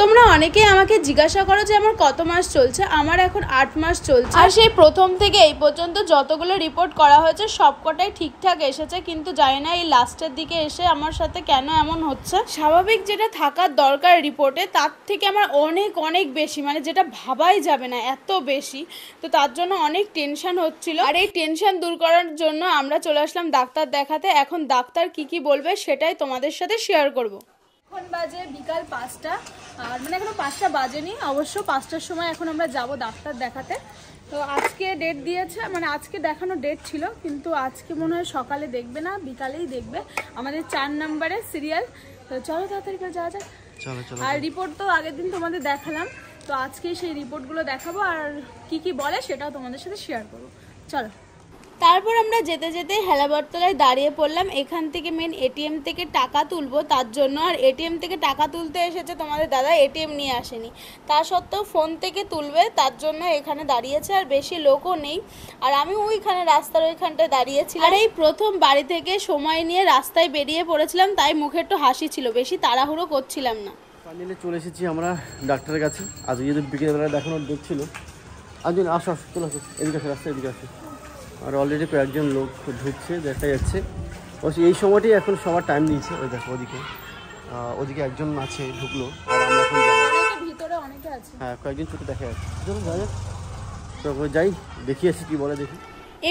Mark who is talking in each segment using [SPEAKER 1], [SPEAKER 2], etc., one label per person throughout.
[SPEAKER 1] তোমরা অনেকেই আমাকে জিজ্ঞাসা করো যে আমার কত মাস চলছে। আমার এখন 8 মাস চলছে। আর সেই প্রথম থেকে এই পর্যন্ত যতগুলো রিপোর্ট করা হয়েছে সবকটাই ঠিকঠাক এসেছে, কিন্তু জানি না এই লাস্টের দিকে এসে আমার সাথে কেন এমন হচ্ছে। স্বাভাবিক যেটা থাকার দরকার রিপোর্টে তার থেকে আমার অনেক অনেক বেশি, মানে যেটা ভাবাই যাবে না এত বেশি। তো তার জন্য অনেক টেনশন হচ্ছিল, আর এই টেনশন দূর করার জন্য আমরা চলে আসলাম ডাক্তার দেখাতে। এখন ডাক্তার কি বলবে সেটাই তোমাদের সাথে শেয়ার করব। এখন বাজে বিকাল 5টা, আর মানে এখনো 5টা বাজেনি, অবশ্য 5টার সময় এখন আমরা যাব ডাক্তার দেখাতে। তো আজকে ডেট দিয়েছে, মানে আজকে দেখানো ডেট ছিল, কিন্তু আজকে মনে হয় সকালে দেখবে না, বিকালেই দেখবে। আমাদের 4 নম্বরে সিরিয়াল। তো চলো তাড়াতাড়ি করে যাওয়া যাক। আর রিপোর্ট তো আগের দিন তোমাদের দেখালাম, তো আজকে সেই রিপোর্টগুলো দেখাবো আর কি বলে সেটাও তোমাদের সাথে শেয়ার করবো। চলো। তারপর আমরা যেতে যেতে হেলাবরতলায় দাঁড়িয়ে পড়লাম। এখান থেকে মেন এটিএম থেকে টাকা তুলবো তার জন্য। আর এটিএম থেকে টাকা তুলতে এসেছে তোমাদের দাদা, এটিএম নিয়ে আসেনি। তা সত্ত্বেও ফোন থেকে তুলবে তার জন্য এখানে দাঁড়িয়েছে, আর বেশি লোকও নেই। আর আমি ওইখানে রাস্তার ওইখানটায় দাঁড়িয়েছিলাম। আর এই প্রথম বাড়ি থেকে সময় নিয়ে রাস্তায় বেরিয়ে পড়েছিলাম, তাই মুখে একটু হাসি ছিল, বেশি তাড়াহুড়ো করছিলাম না।
[SPEAKER 2] ফাইনালি চলে এসেছি আমরা ডাক্তারের কাছে। আজকে যদি বিকেলবেলা দেখানোর দেখছিল, আজ আসো চলে আসো, এদিকে আসো, রাস্তা এদিকে আসো। আর অলরেডি কয়েকজন লোক ঢুকছে দেখা যাচ্ছে। অবশ্যই এই সময়টাই এখন সবার টাইম দিয়েছে। ওই দেখো ওদিকে একজন আছে ঢুকলো, আর আমরা এখন
[SPEAKER 1] ভিতরে অনেকে আছে।
[SPEAKER 2] হ্যাঁ, কয়েকজন ছোটো দেখা যাচ্ছে। চলো যাই দেখি আসি কি বলে দেখি।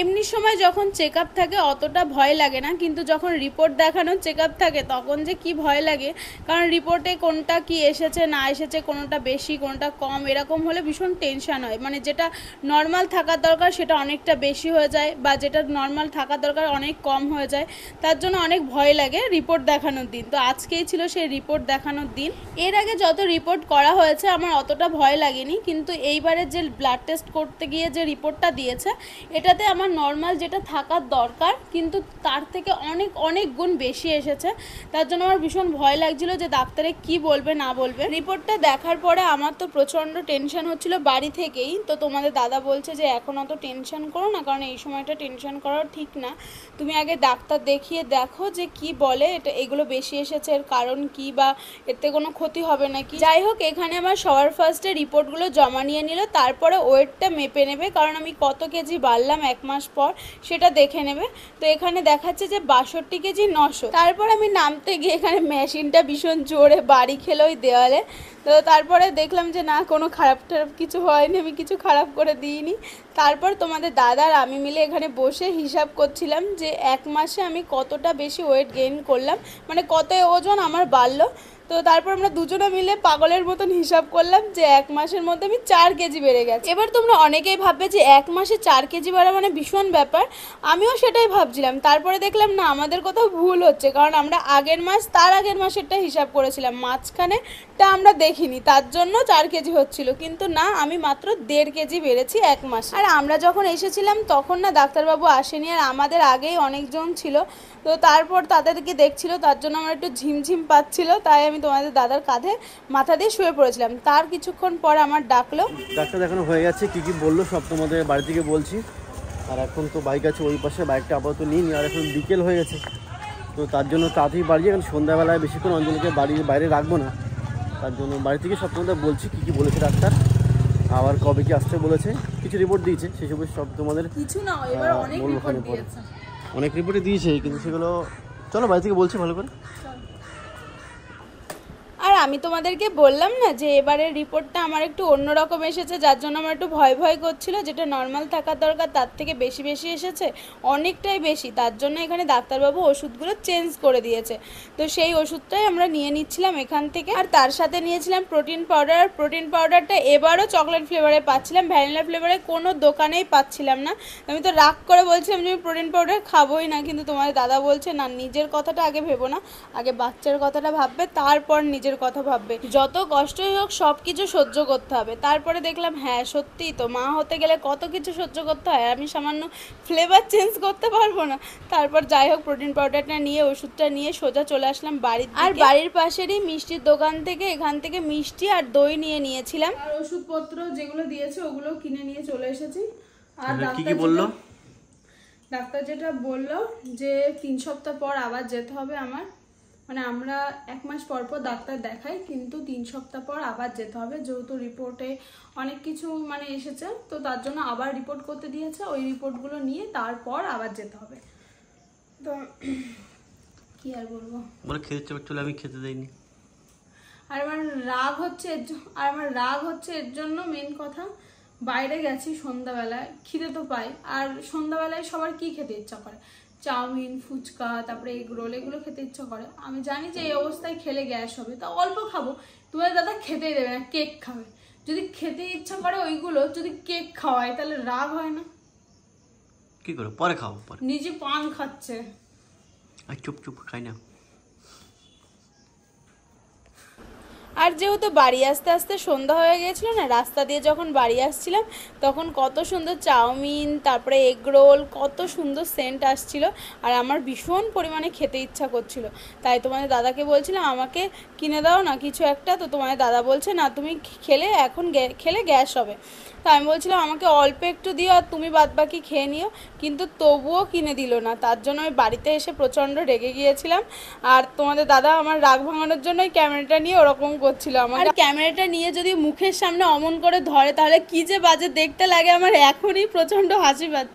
[SPEAKER 1] এমনি সময় যখন চেক আপ থাকে অতটা ভয় লাগে না, কিন্তু যখন রিপোর্ট দেখানোর চেক আপ থাকে তখন যে কি ভয় লাগে। কারণ রিপোর্টে কোনটা কি এসেছে না এসেছে, কোনোটা বেশি কোনোটা কম, এরকম হলে ভীষণ টেনশন হয়। মানে যেটা নর্মাল থাকার দরকার সেটা অনেকটা বেশি হয়ে যায়, বা যেটা নর্মাল থাকার দরকার অনেক কম হয়ে যায়। তার জন্য অনেক ভয় লাগে রিপোর্ট দেখানোর দিন। তো আজকেই ছিল সেই রিপোর্ট দেখানোর দিন। এর আগে যত রিপোর্ট করা হয়েছে আমার অতটা ভয় লাগেনি, কিন্তু এইবারে যে ব্লাড টেস্ট করতে গিয়ে যে রিপোর্টটা দিয়েছে এটাতে আমার নর্মাল যেটা থাকার দরকার কিন্তু তার থেকে অনেক অনেক গুণ বেশি এসেছে। তার জন্য আমার ভীষণ ভয় লাগছিল যে ডাক্তারে কি বলবে না বলবে। রিপোর্টটা দেখার পরে আমার তো প্রচণ্ড টেনশন হচ্ছিল বাড়ি থেকেই। তো তোমাদের দাদা বলছে যে এখন অত টেনশন করো না, কারণ এই সময়টা টেনশন করা ঠিক না, তুমি আগে ডাক্তার দেখিয়ে দেখো যে কি বলে, এটা এগুলো বেশি এসেছে এর কারণ কি, বা এতে কোনো ক্ষতি হবে নাকি। যাই হোক, এখানে আমার সবার ফার্স্টে রিপোর্টগুলো জমা নিয়ে নিল, তারপরে ওয়েটটা মেপে নেবে, কারণ আমি কত কেজি বাড়লাম 1 মাস পর সেটা দেখে নেবে। তো এখানে দেখাচ্ছে যে 62 কেজি 900। তারপর আমি নামতে গিয়ে এখানে মেশিনটা ভীষণ জোরে বাড়ি খেলো ওই দেওয়ালে। তো তারপরে দেখলাম যে না, কোনো খারাপ কিছু হয়নি, আমি কিছু খারাপ করে দিইনি। তারপর তোমাদের দাদা আর আমি মিলে এখানে বসে হিসাব করছিলাম যে 1 মাসে আমি কতটা বেশি ওয়েট গেইন করলাম, মানে কত ওজন আমার বাড়লো। তো তারপর আমরা দুজনে মিলে পাগলের মতন হিসাব করলাম যে 1 মাসের মধ্যে আমি 4 কেজি বেড়ে গেছি। এবার তোমরা অনেকেই ভাববে যে 1 মাসে 4 কেজি বাড়া মানে ভীষণ ব্যাপার, আমিও সেটাই ভাবছিলাম। তারপরে দেখলাম না, আমাদের কোথাও ভুল হচ্ছে, কারণ আমরা আগের মাস তার আগের মাসেরটা হিসাব করেছিলাম, মাঝখানেটা আমরা দেখিনি, তার জন্য 4 কেজি হচ্ছিল। কিন্তু না, আমি মাত্র 1.5 কেজি বেড়েছি 1 মাস। আর আমরা যখন এসেছিলাম তখন না ডাক্তারবাবু আসেনি, আর আমাদের আগেই অনেকজন ছিল। তো তারপর তাদেরকে দেখছিল, তার জন্য আমার একটু ঝিমঝিম পাচ্ছিল, তাই আমি তোমাদের দাদার কাঁধে মাথা দিয়ে শুয়ে পড়েছিলাম। তার কিছুক্ষণ পর আমার ডাকলো।
[SPEAKER 2] ডাক্তার দেখানো হয়ে গেছে, কি বললো সব তোমাদের বাড়ি থেকে বলছি। আর এখন তো বাইক আছে ওই পাশে, বাইকটা আপাতত নিয়ে নি। আর এখন বিকেল হয়ে গেছে, তো তার জন্য তাড়াতাড়ি বাড়ি, এখন সন্ধ্যাবেলায় বেশিক্ষণ অঞ্জলিকে বাড়ির বাইরে রাখবো না। তার জন্য বাড়ি থেকে সব তোমাদের বলছি কি বলেছে ডাক্তার, আবার কবে কি আসতে বলেছে, কিছু রিপোর্ট দিয়েছে, সেসব সব তোমাদের
[SPEAKER 1] কিছু না, এবার অনেক রিপোর্ট দিয়েছে,
[SPEAKER 2] অনেক রিপোর্টই দিয়েছে, কিন্তু সেগুলো চলো বাড়ি থেকে বলছি ভালো করে।
[SPEAKER 1] আর আমি তোমাদেরকে বললাম না যে এবারের রিপোর্টটা আমার একটু অন্যরকম এসেছে, যার জন্য আমার একটু ভয় করছিল। যেটা নর্মাল থাকার দরকার তার থেকে বেশি এসেছে, অনেকটাই বেশি। তার জন্য এখানে ডাক্তারবাবু ওষুধগুলো চেঞ্জ করে দিয়েছে। তো সেই ওষুধটাই আমরা নিয়ে নিচ্ছিলাম এখান থেকে। আর তার সাথে নিয়েছিলাম প্রোটিন পাউডার। আর প্রোটিন পাউডারটা এবারও চকলেট ফ্লেভারে পাচ্ছিলাম, ভ্যানিলা ফ্লেভারে কোনো দোকানেই পাচ্ছিলাম না। আমি তো রাগ করে বলছিলাম যে আমি প্রোটিন পাউডার খাবোই না, কিন্তু তোমাদের দাদা বলছে না, নিজের কথাটা আগে ভেবো না, আগে বাচ্চার কথাটা ভাববে, তারপর নিজের কথা ভাববে। যত কষ্টই হোক সব কিছু সহ্য করতে হবে। তারপরে দেখলাম হ্যাঁ সত্যিই তো, মা হতে গেলে কত কিছু সহ্য করতে হয়, আমি সামান্য ফ্লেভার চেঞ্জ করতে পারবো না। তারপর যাই হোক, প্রোটিন পাউডারটা নিয়ে ওষুধটা নিয়ে সোজা চলে আসলাম বাড়ির। আর বাড়ির পাশেরই মিষ্টির দোকান থেকে এখান থেকে মিষ্টি আর দই নিয়েছিলাম, আর ওষুধপত্র যেগুলো দিয়েছে ওগুলো কিনে নিয়ে চলে এসেছি। আর ডাক্তার যেটা বললো যে 3 সপ্তাহ পর আবার যেতে হবে আমার। মানে আমরা 1 মাস পর পর ডাক্তার দেখাই, কিন্তু 3 সপ্তাহ পর আবার যেতে হবে, যেহেতু রিপোর্টে অনেক কিছু মানে এসেছে, তো তার জন্য আবার রিপোর্ট করতে দিয়েছে। ওই রিপোর্টগুলো নিয়ে তারপর আবার যেতে হবে। তো কি আর বলবো,
[SPEAKER 2] বলে খেতে চলে আমি খেতে দেইনি।
[SPEAKER 1] আর আমার রাগ হচ্ছে এর জন্য মেন কথা, বাইরে গেছি সন্ধ্যাবেলায়, খিদে তো পাই, আর সন্ধ্যাবেলায় সবার কি খেতে ইচ্ছা করে, চাউমিন, ফুচকা, তারপরে এগ রোল, এগুলো খেতে ইচ্ছা করে। আমি জানি যে এই অবস্থায় খেলে গ্যাস হবে, তা অল্প খাবো। তোমার দাদা খেতেই দেবে না, কেক খাবে। যদি খেতে ইচ্ছা করে ওইগুলো, যদি কেক খাওয়ায় তাহলে রাগ হয় না?
[SPEAKER 2] কি করে পরে খাবো, পরে
[SPEAKER 1] নিজে পান খাচ্ছে।
[SPEAKER 2] আর চুপ চুপ খাই না।
[SPEAKER 1] আর যেহেতু বাড়ি আসতে আসতে সন্ধ্যা হয়ে গিয়েছিল না, রাস্তা দিয়ে যখন বাড়ি আসছিলাম তখন কত সুন্দর চাউমিন, তারপরে এগ রোল, কত সুন্দর সেন্ট আসছিল, আর আমার ভীষণ পরিমাণে খেতে ইচ্ছা করছিল। তাই তোমাদের দাদাকে বলছিলাম আমাকে কিনে দাও না কিছু একটা, তো তোমাদের দাদা বলছে না তুমি খেলে এখন খেলে গ্যাস হবে। তো আমি বলছিলাম আমাকে অল্প একটু দিও আর তুমি বাদবাকি খেয়ে নিও, কিন্তু তবুও কিনে দিল না। তার জন্য আমি বাড়িতে এসে প্রচণ্ড রেগে গিয়েছিলাম। আর তোমাদের দাদা আমার রাগ ভাঙানোর জন্য ক্যামেরাটা নিয়ে ওরকম করছিল আমার। আর ক্যামেরাটা নিয়ে যদি মুখের সামনে অমন করে ধরে তাহলে কি যে বাজে দেখতে লাগে, আমার এখনই প্রচণ্ড হাসি পাচ্ছে।